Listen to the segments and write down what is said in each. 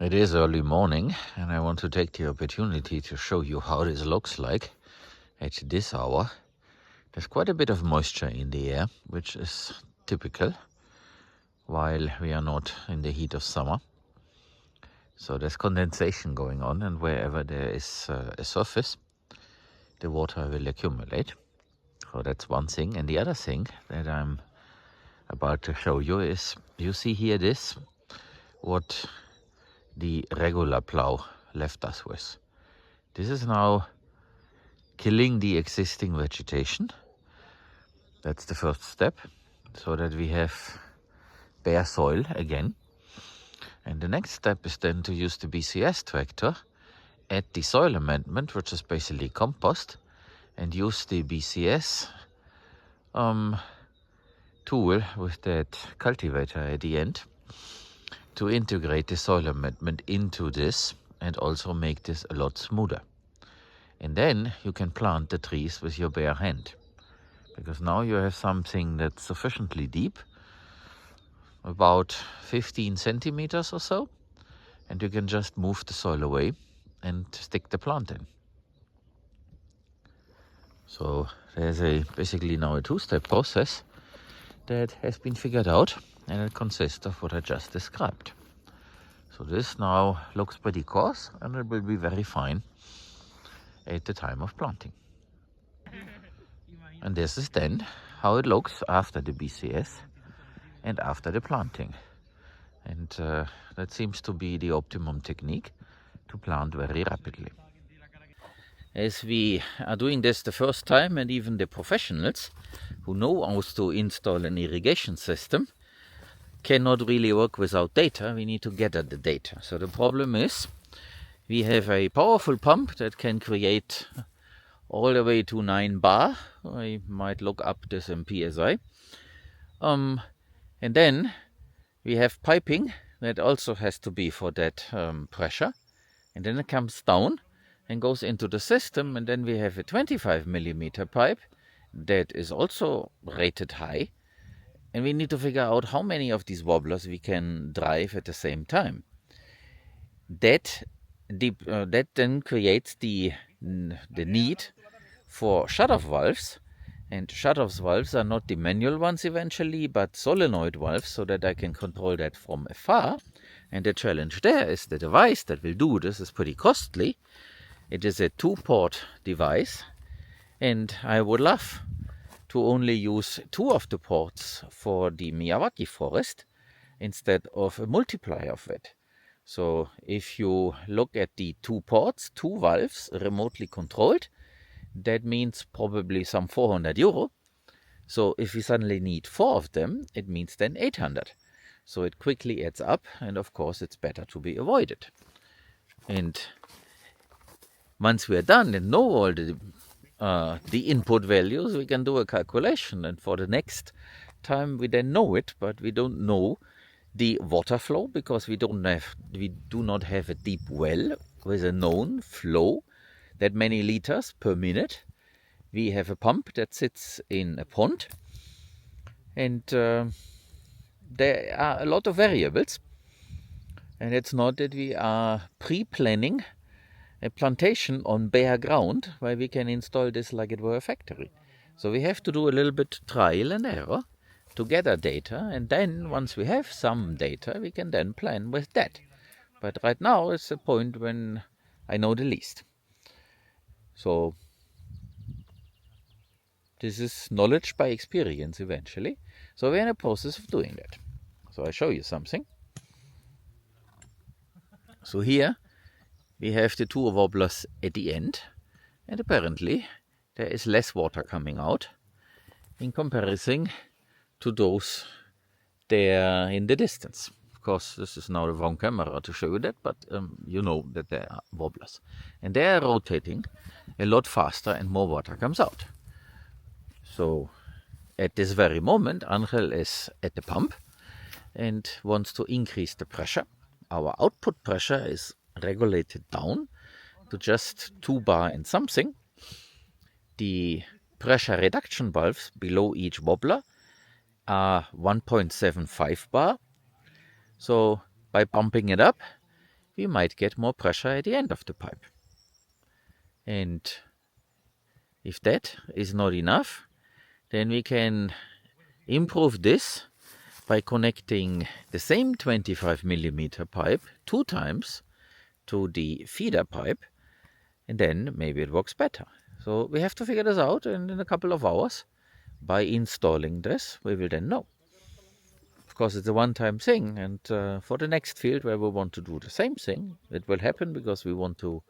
It is early morning, and I want to take the opportunity to show you how this looks like at this hour. There's quite a bit of moisture in the air, which is typical while we are not in the heat of summer. So there's condensation going on, and wherever there is a surface, the water will accumulate. So that's one thing. And the other thing that I'm about to show you is, you see here this, what the regular plow left us with. This is now killing the existing vegetation. That's the first step, so that we have bare soil again. And the next step is then to use the BCS tractor, add the soil amendment, which is basically compost, and use the BCS tool with that cultivator at the end to integrate the soil amendment into this and also make this a lot smoother. And then you can plant the trees with your bare hand, because now you have something that's sufficiently deep, about 15 centimeters or so, and you can just move the soil away and stick the plant in. So there's basically now a two-step process that has been figured out, and it consists of what I just described. So this now looks pretty coarse, and it will be very fine at the time of planting. And this is then how it looks after the BCS and after the planting. And that seems to be the optimum technique to plant very rapidly. As we are doing this the first time, and even the professionals who know how to install an irrigation system cannot really work without data, we need to gather the data. So the problem is, we have a powerful pump that can create all the way to 9 bar. I might look up this in PSI. And then we have piping that also has to be for that pressure. And then it comes down and goes into the system. And then we have a 25 millimeter pipe that is also rated high. And we need to figure out how many of these wobblers we can drive at the same time. That then creates the need for shut-off valves. And shut-off valves are not the manual ones eventually, but solenoid valves, so that I can control that from afar. And the challenge there is the device that will do this is pretty costly. It is a 2-port device, and I would love to only use 2 of the ports for the Miyawaki forest instead of a multiplier of it. So if you look at the 2 ports, 2 valves remotely controlled, that means probably some 400 euro. So if we suddenly need 4 of them, it means then 800. So it quickly adds up, and of course it's better to be avoided. And once we are done and know all the input values, we can do a calculation, and for the next time we then know it, but we don't know the water flow, because we do not have a deep well with a known flow that many liters per minute. We have a pump that sits in a pond, and there are a lot of variables, and it's not that we are pre-planning a plantation on bare ground where we can install this like it were a factory. So we have to do a little bit trial and error to gather data, and then once we have some data, we can then plan with that. But right now it's a point when I know the least. So this is knowledge by experience eventually. So we're in a process of doing that. So I show you something. So here we have the 2 wobblers at the end, and apparently there is less water coming out in comparison to those there in the distance. Of course, this is now the wrong camera to show you that, but you know that there are wobblers. And they are rotating a lot faster, and more water comes out. So at this very moment, Angel is at the pump and wants to increase the pressure. Our output pressure is regulated down to just 2 bar and something. The pressure reduction valves below each wobbler are 1.75 bar. So by bumping it up, we might get more pressure at the end of the pipe. And if that is not enough, then we can improve this by connecting the same 25 millimeter pipe 2 times to the feeder pipe, and then maybe it works better. So we have to figure this out, and in a couple of hours, by installing this, we will then know. Of course, it's a one-time thing, and for the next field where we want to do the same thing, it will happen because we want to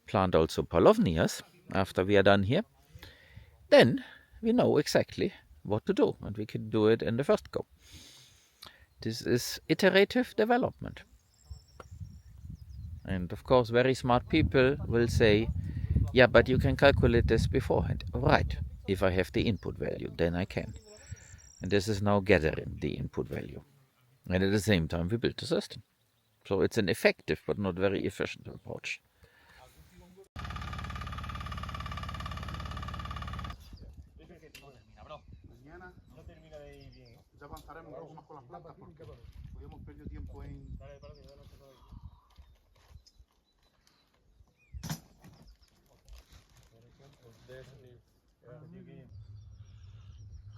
plant also Paulownias after we are done here. Then we know exactly what to do, and we can do it in the first go. This is iterative development. And of course, very smart people will say, yeah, but you can calculate this beforehand. Right, if I have the input value, then I can. And this is now gathering the input value. And at the same time, we build the system. So it's an effective but not very efficient approach.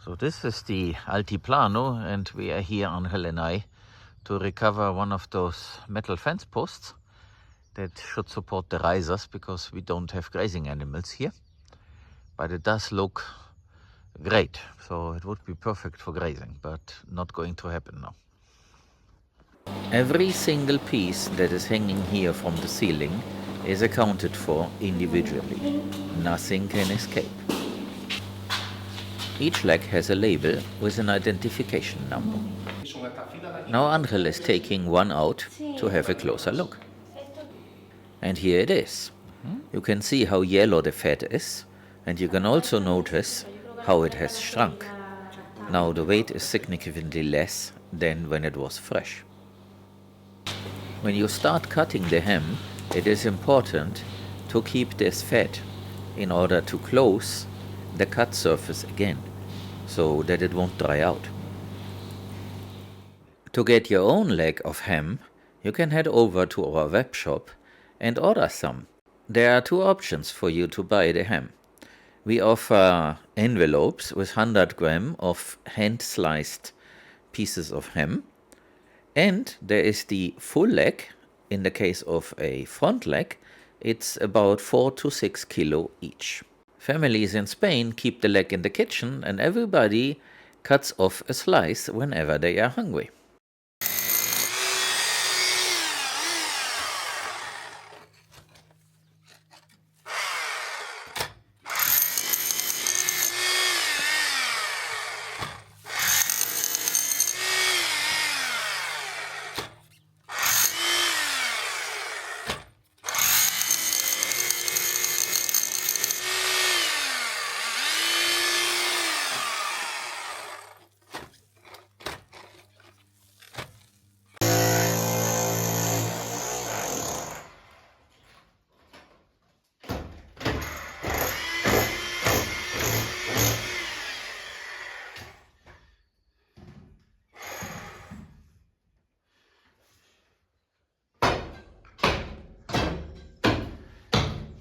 So this is the Altiplano, and we are here, Angel and I, to recover one of those metal fence posts that should support the risers, because we don't have grazing animals here. But it does look great, so it would be perfect for grazing, but not going to happen now. Every single piece that is hanging here from the ceiling is accounted for individually. Nothing can escape. Each leg has a label with an identification number. Now Angel is taking one out to have a closer look. And here it is. You can see how yellow the fat is, and you can also notice how it has shrunk. Now the weight is significantly less than when it was fresh. When you start cutting the ham, it is important to keep this fat in order to close the cut surface again, so that it won't dry out. To get your own leg of ham, you can head over to our web shop and order some. There are 2 options for you to buy the ham. We offer envelopes with 100 grams of hand-sliced pieces of ham, and there is the full leg. In the case of a front leg, it's about 4 to 6 kilo each. Families in Spain keep the leg in the kitchen, and everybody cuts off a slice whenever they are hungry.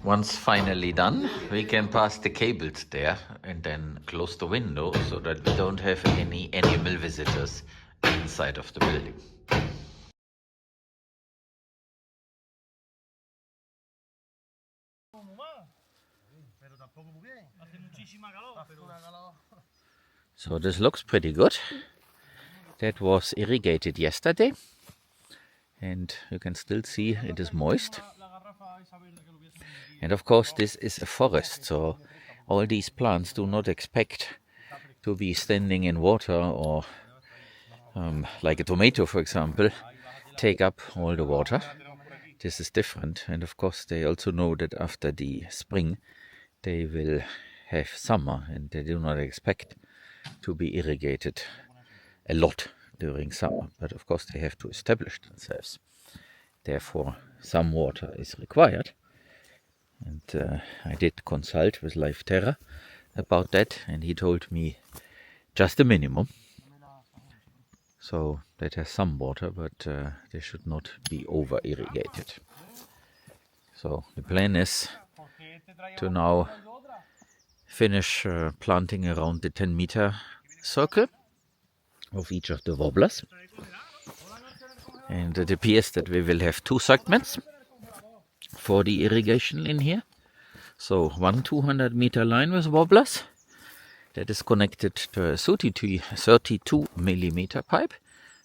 Once finally done, we can pass the cables there and then close the window so that we don't have any animal visitors inside of the building. So this looks pretty good. That was irrigated yesterday, and you can still see it is moist. And of course this is a forest, so all these plants do not expect to be standing in water or like a tomato, for example, take up all the water. This is different, and of course they also know that after the spring they will have summer, and they do not expect to be irrigated a lot during summer, but of course they have to establish themselves. Therefore some water is required, and I did consult with Life Terra about that, and he told me just the minimum. So that has some water, but they should not be over irrigated. So the plan is to now finish planting around the 10-meter circle of each of the wobblers. And it appears that we will have 2 segments for the irrigation in here. So one 200-meter line with wobblers that is connected to a 32 millimeter pipe.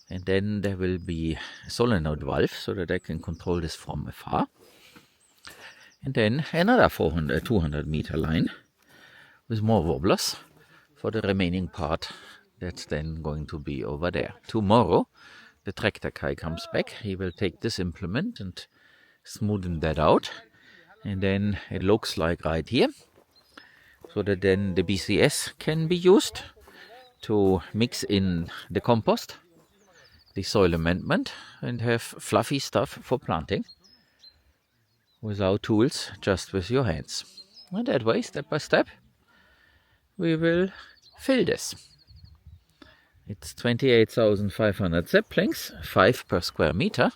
And then there will be a solenoid valve so that I can control this from afar. And then another 200-meter line with more wobblers for the remaining part that's then going to be over there. Tomorrow, the tractor guy comes back. He will take this implement and smoothen that out. And then it looks like right here, so that then the BCS can be used to mix in the compost, the soil amendment, and have fluffy stuff for planting without tools, just with your hands. And that way, step by step, we will fill this. It's 28,500 saplings, 5 per square meter.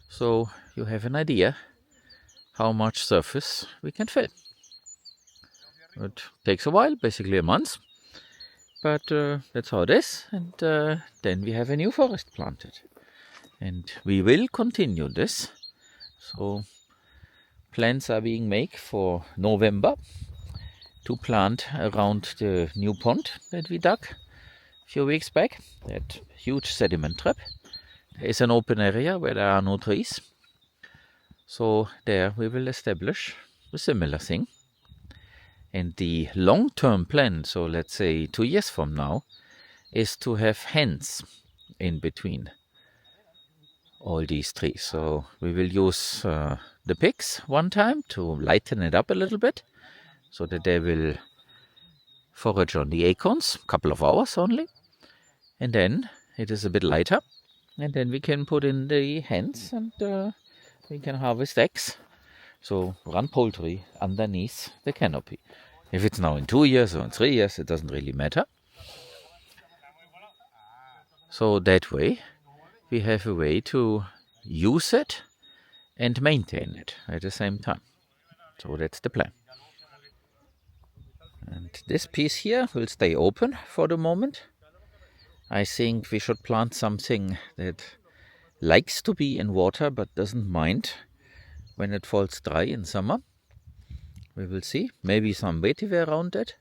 So you have an idea how much surface we can fill. It takes a while, basically a month, but that's how it is. And then we have a new forest planted. And we will continue this. So plans are being made for November to plant around the new pond that we dug a few weeks back, that huge sediment trap. There is an open area where there are no trees. So there we will establish a similar thing. And the long-term plan, so let's say 2 years from now, is to have hens in between all these trees. So we will use the pigs one time to lighten it up a little bit, so that they will forage on the acorns, a couple of hours only. And then it is a bit lighter. And then we can put in the hens and we can harvest eggs. So run poultry underneath the canopy. If it's now in 2 years or in 3 years, it doesn't really matter. So that way, we have a way to use it and maintain it at the same time. So that's the plan. And this piece here will stay open for the moment. I think we should plant something that likes to be in water but doesn't mind when it falls dry in summer. We will see. Maybe some vetiver around it.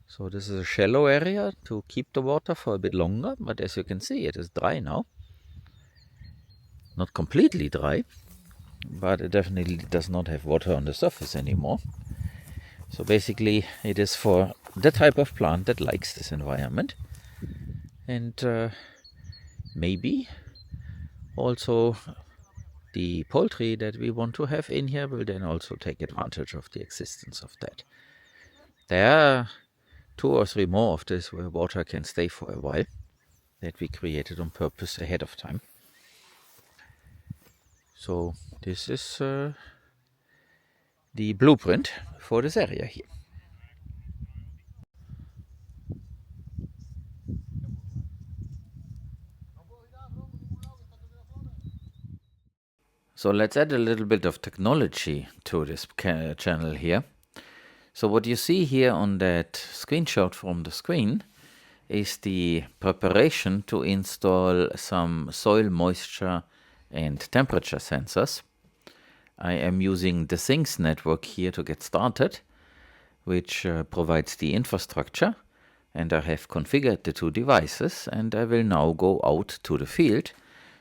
So this is a shallow area to keep the water for a bit longer. But as you can see, it is dry now. Not completely dry, but it definitely does not have water on the surface anymore. So basically, it is for the type of plant that likes this environment. And maybe also the poultry that we want to have in here will then also take advantage of the existence of that. There are 2 or 3 more of this where water can stay for a while, that we created on purpose ahead of time. So this is the blueprint for this area here. So let's add a little bit of technology to this channel here. So what you see here on that screenshot from the screen is the preparation to install some soil moisture and temperature sensors. I am using the Things network here to get started, which provides the infrastructure, and I have configured the 2 devices, and I will now go out to the field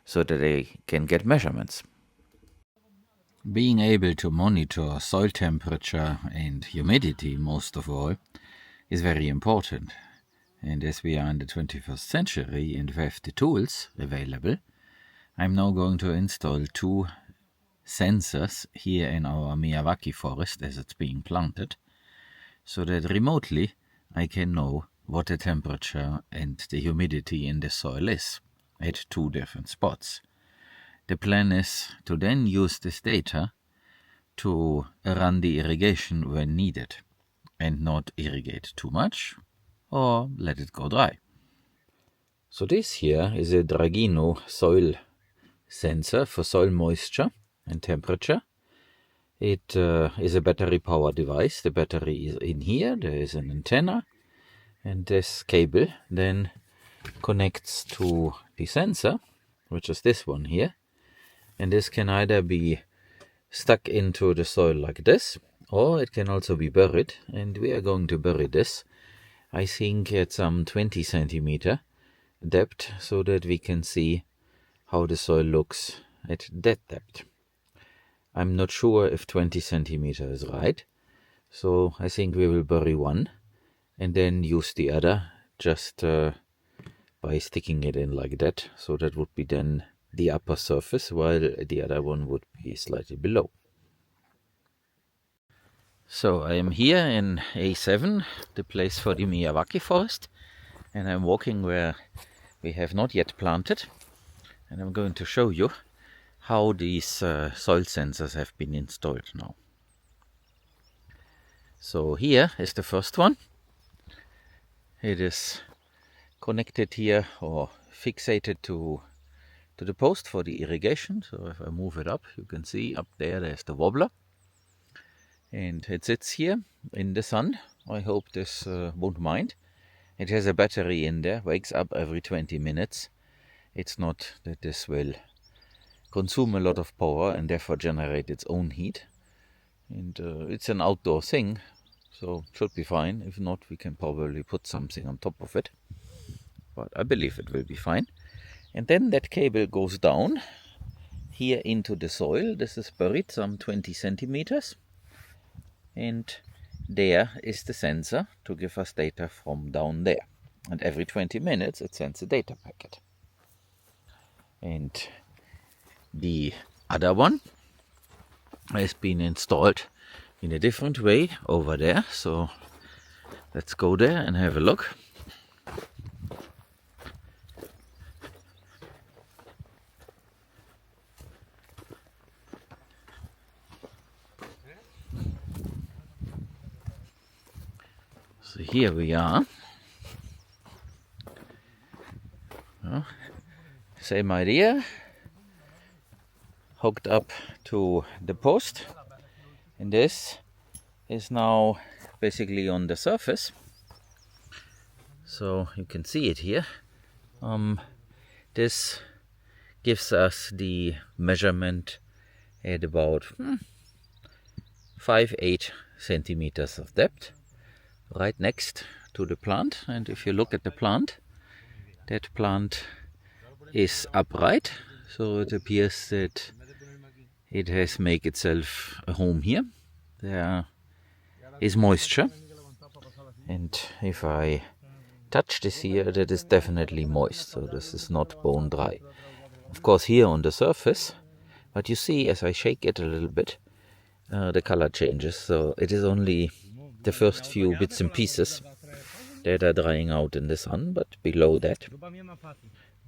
so that I can get measurements. Being able to monitor soil temperature and humidity, most of all, is very important. And as we are in the 21st century and have the tools available, I'm now going to install 2 sensors here in our Miyawaki forest as it's being planted, so that remotely I can know what the temperature and the humidity in the soil is at 2 different spots. The plan is to then use this data to run the irrigation when needed and not irrigate too much or let it go dry. So this here is a Dragino soil sensor for soil moisture and temperature. It is a battery power device. The battery is in here. There is an antenna, and this cable then connects to the sensor, which is this one here. And this can either be stuck into the soil like this, or it can also be buried. And we are going to bury this, I think, at some 20 centimeter depth, so that we can see how the soil looks at that depth. I'm not sure if 20 centimeter is right, so I think we will bury one and then use the other just by sticking it in like that. So that would be then the upper surface, while the other one would be slightly below. So I am here in A7, the place for the Miyawaki forest, and I'm walking where we have not yet planted, and I'm going to show you how these soil sensors have been installed now. So here is the first one. It is connected here or fixated to the post for the irrigation. So if I move it up, you can see up there's the wobbler, and it sits here in the sun. I hope this won't mind. It has a battery in there, wakes up every 20 minutes. It's not that this will consume a lot of power and therefore generate its own heat. And it's an outdoor thing, so it should be fine. If not, we can probably put something on top of it. But I believe it will be fine. And then that cable goes down here into the soil. This is buried some 20 centimeters. And there is the sensor to give us data from down there. And every 20 minutes it sends a data packet. And the other one has been installed in a different way over there. So let's go there and have a look. So here we are. Well, same idea. Hooked up to the post. And this is now basically on the surface. So you can see it here. This gives us the measurement at about 5-8 centimeters of depth, right next to the plant. And if you look at the plant, that plant is upright, so it appears that it has made itself a home here. There is moisture, and if I touch this here, that is definitely moist, so this is not bone dry. Of course here on the surface, but you see as I shake it a little bit, the color changes, so it is only the first few bits and pieces that are drying out in the sun, but below that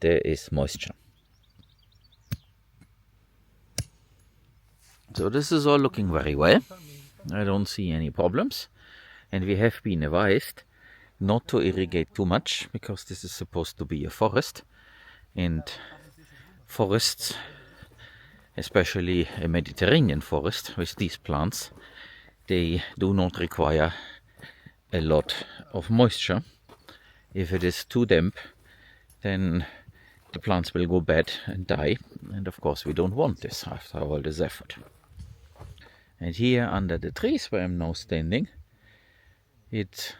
there is moisture. So this is all looking very well. I don't see any problems, and we have been advised not to irrigate too much, because this is supposed to be a forest, and forests, especially a Mediterranean forest with these plants, they do not require a lot of moisture. If it is too damp, then the plants will go bad and die, and of course we don't want this after all this effort. And here under the trees where I'm now standing, it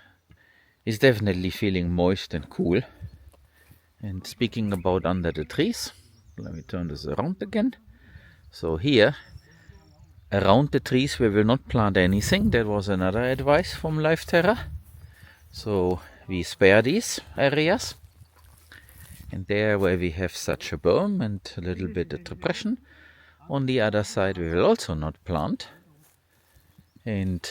is definitely feeling moist and cool. And speaking about under the trees, let me turn this around again. So here around the trees we will not plant anything. That was another advice from Life Terra. So we spare these areas, and there where we have such a berm and a little bit of depression, on the other side we will also not plant. And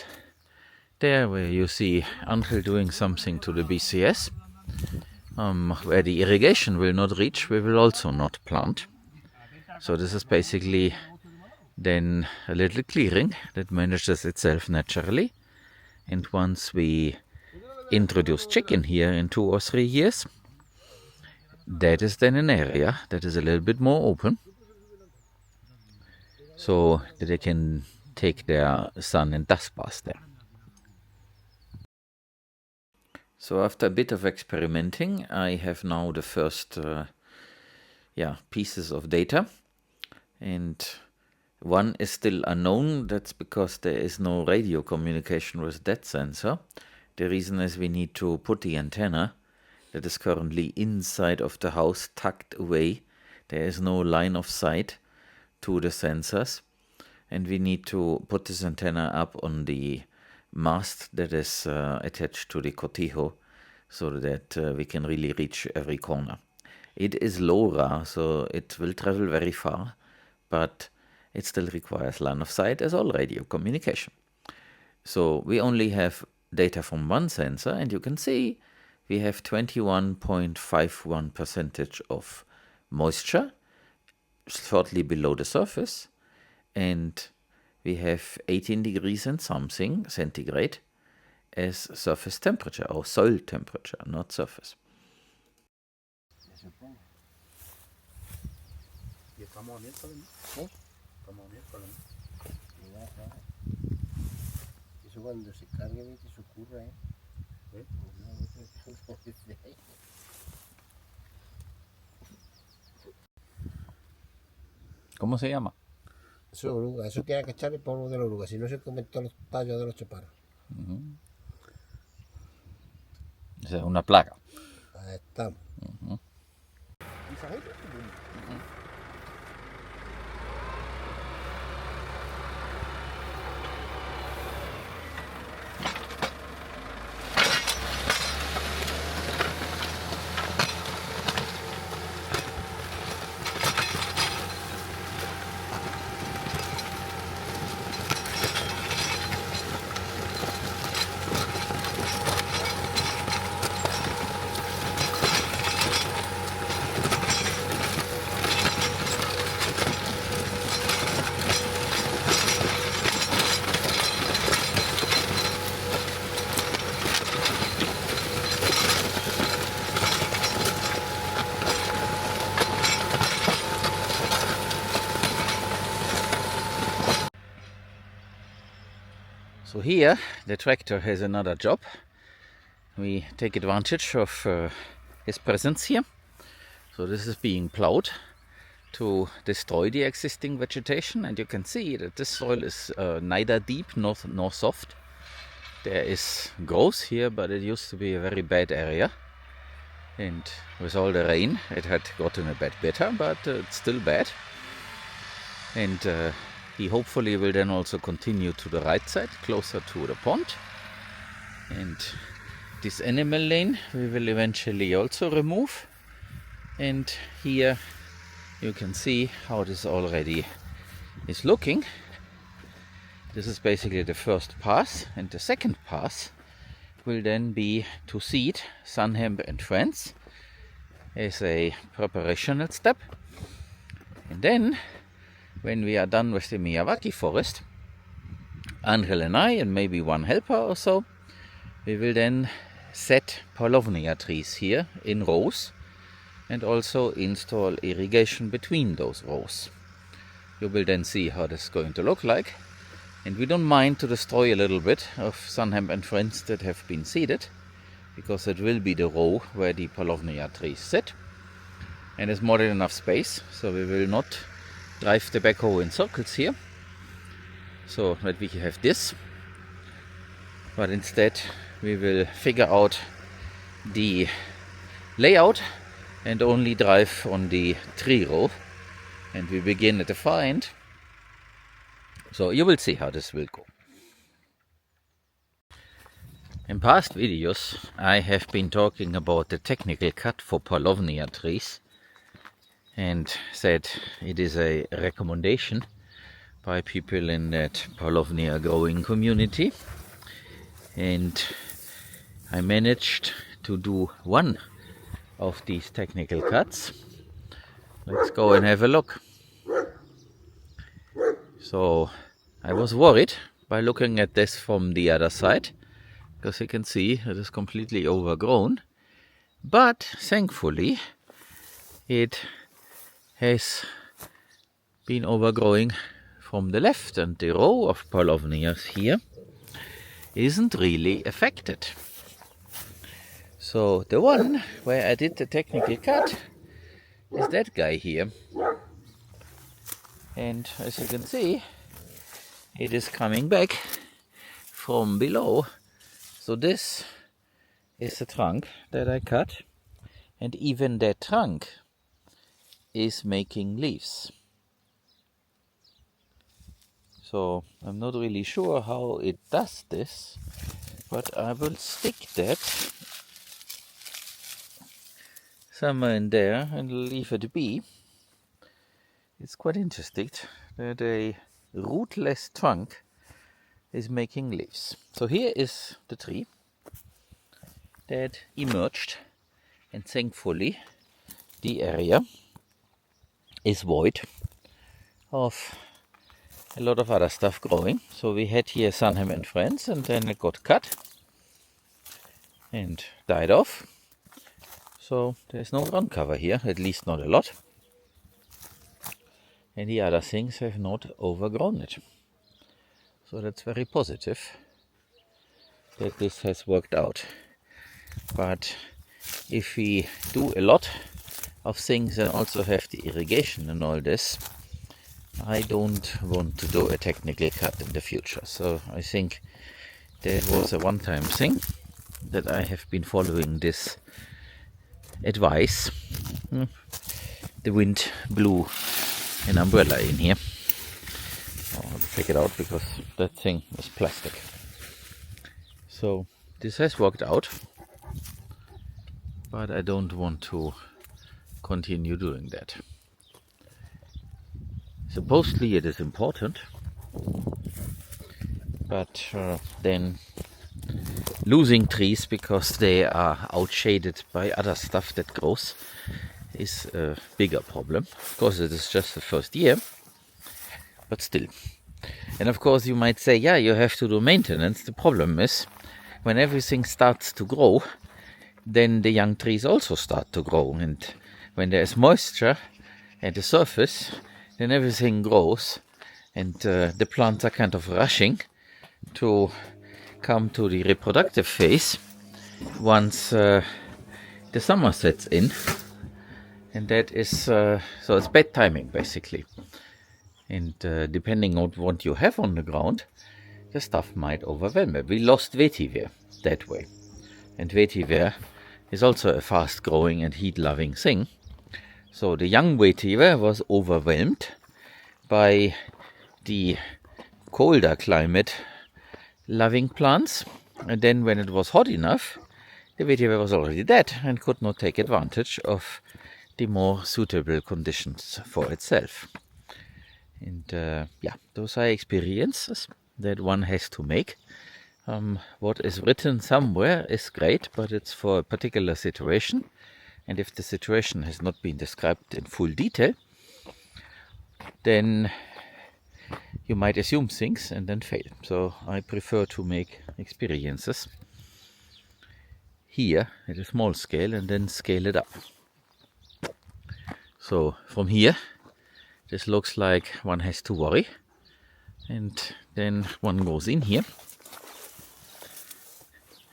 there where you see Angel doing something to the BCS, where the irrigation will not reach, we will also not plant. So this is basically then a little clearing that manages itself naturally. And once we introduce chicken here in 2 or 3 years, that is then an area that is a little bit more open, so that they can take their sun and dust baths there. So after a bit of experimenting, I have now the first pieces of data, and one is still unknown. That's because there is no radio communication with that sensor. The reason is we need to put the antenna that is currently inside of the house tucked away. There is no line of sight to the sensors, and we need to put this antenna up on the mast that is attached to the cortijo, so that we can really reach every corner. It is LoRa, so it will travel very far, but it still requires line of sight as all radio communication. So we only have data from one sensor, and you can see we have 21.51% of moisture, shortly below the surface, and we have 18 degrees and something centigrade as surface temperature, or soil temperature, not surface. Eso cuando se cargue que se ocurra, ¿Cómo se llama? Eso es oruga, eso tiene que echarle polvo de la oruga, si no se comen todos los tallos de los chaparros. Esa es una plaga. Ahí estamos. So here the tractor has another job. We take advantage of his presence here. So this is being plowed to destroy the existing vegetation, and you can see that this soil is neither deep nor soft. There is growth here, but it used to be a very bad area, and with all the rain it had gotten a bit better, but it's still bad. And he hopefully will then also continue to the right side, closer to the pond. And this animal lane we will eventually also remove. And here you can see how this already is looking. This is basically the first pass, and the second pass will then be to seed Sunhemp and Friends as a preparational step. And then when we are done with the Miyawaki forest, Angel and I, and maybe one helper or so, we will then set Paulownia trees here in rows and also install irrigation between those rows. You will then see how this is going to look like, and we don't mind to destroy a little bit of Sunhemp and Friends that have been seeded, because it will be the row where the Paulownia trees sit, and there's more than enough space, so we will not drive the backhoe in circles here, so that we have this, but instead we will figure out the layout and only drive on the tree row, and we begin at the far end. So you will see how this will go. In past videos I have been talking about the technical cut for Paulownia trees, and said it is a recommendation by people in that Paulownia growing community, and I managed to do one of these technical cuts. Let's go and have a look. So I was worried by looking at this from the other side, because you can see it is completely overgrown, but thankfully it has been overgrowing from the left, and the row of Paulownias here isn't really affected. So the one where I did the technical cut is that guy here, and as you can see, it is coming back from below. So this is the trunk that I cut, and even that trunk is making leaves. So I'm not really sure how it does this, but I will stick that somewhere in there and leave it be. It's quite interesting that a rootless trunk is making leaves. So here is the tree that emerged, and thankfully the area is void of a lot of other stuff growing. So we had here Sunham and Friends, and then it got cut and died off. So there's no ground cover here, at least not a lot. And the other things have not overgrown it. So that's very positive that this has worked out. But if we do a lot of things and also have the irrigation and all this, I don't want to do a technical cut in the future. So I think that was a one-time thing, that I have been following this advice. The wind blew an umbrella in here. I'll take it out because that thing is plastic. So this has worked out, but I don't want to continue doing that. Supposedly it is important, but then losing trees because they are outshaded by other stuff that grows is a bigger problem. Of course, it is just the first year, but still. And of course you might say, yeah, you have to do maintenance. The problem is, when everything starts to grow, then the young trees also start to grow, and when there is moisture at the surface, then everything grows, and the plants are kind of rushing to come to the reproductive phase once the summer sets in, and that is so it's bad timing basically. And depending on what you have on the ground, the stuff might overwhelm it. We lost vetiver that way, and vetiver is also a fast growing and heat loving thing. So the young vetiver was overwhelmed by the colder climate loving plants, and then when it was hot enough, the vetiver was already dead and could not take advantage of the more suitable conditions for itself. And yeah, those are experiences that one has to make. What is written somewhere is great, but it's for a particular situation. And if the situation has not been described in full detail, then you might assume things and then fail. So I prefer to make experiences here at a small scale and then scale it up. So from here, this looks like one has to worry, and then one goes in here,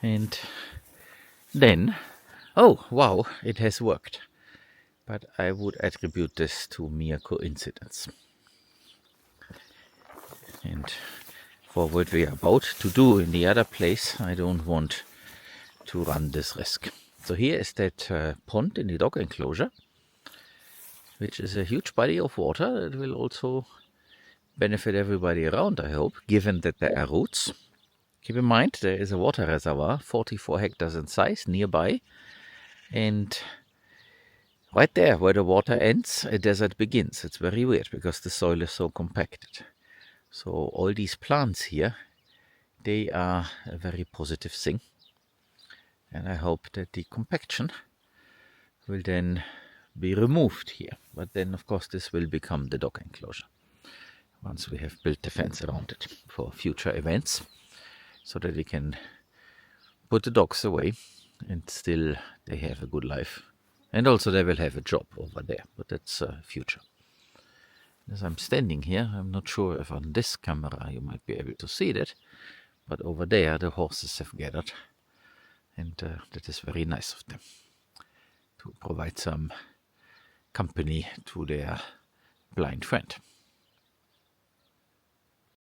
and then, oh wow, it has worked. But I would attribute this to mere coincidence. And for what we are about to do in the other place, I don't want to run this risk. So here is that pond in the dog enclosure, which is a huge body of water that will also benefit everybody around, I hope, given that there are roots. Keep in mind, there is a water reservoir, 44 hectares in size, nearby. And right there, where the water ends, a desert begins. It's very weird, because the soil is so compacted. So all these plants here, they are a very positive thing. And I hope that the compaction will then be removed here. But then, of course, this will become the dog enclosure once we have built the fence around it for future events, so that we can put the dogs away and still they have a good life And also they will have a job over there, but that's future. As I'm standing here, I'm not sure if on this camera you might be able to see that, but over there the horses have gathered, and that is very nice of them to provide some company to their blind friend.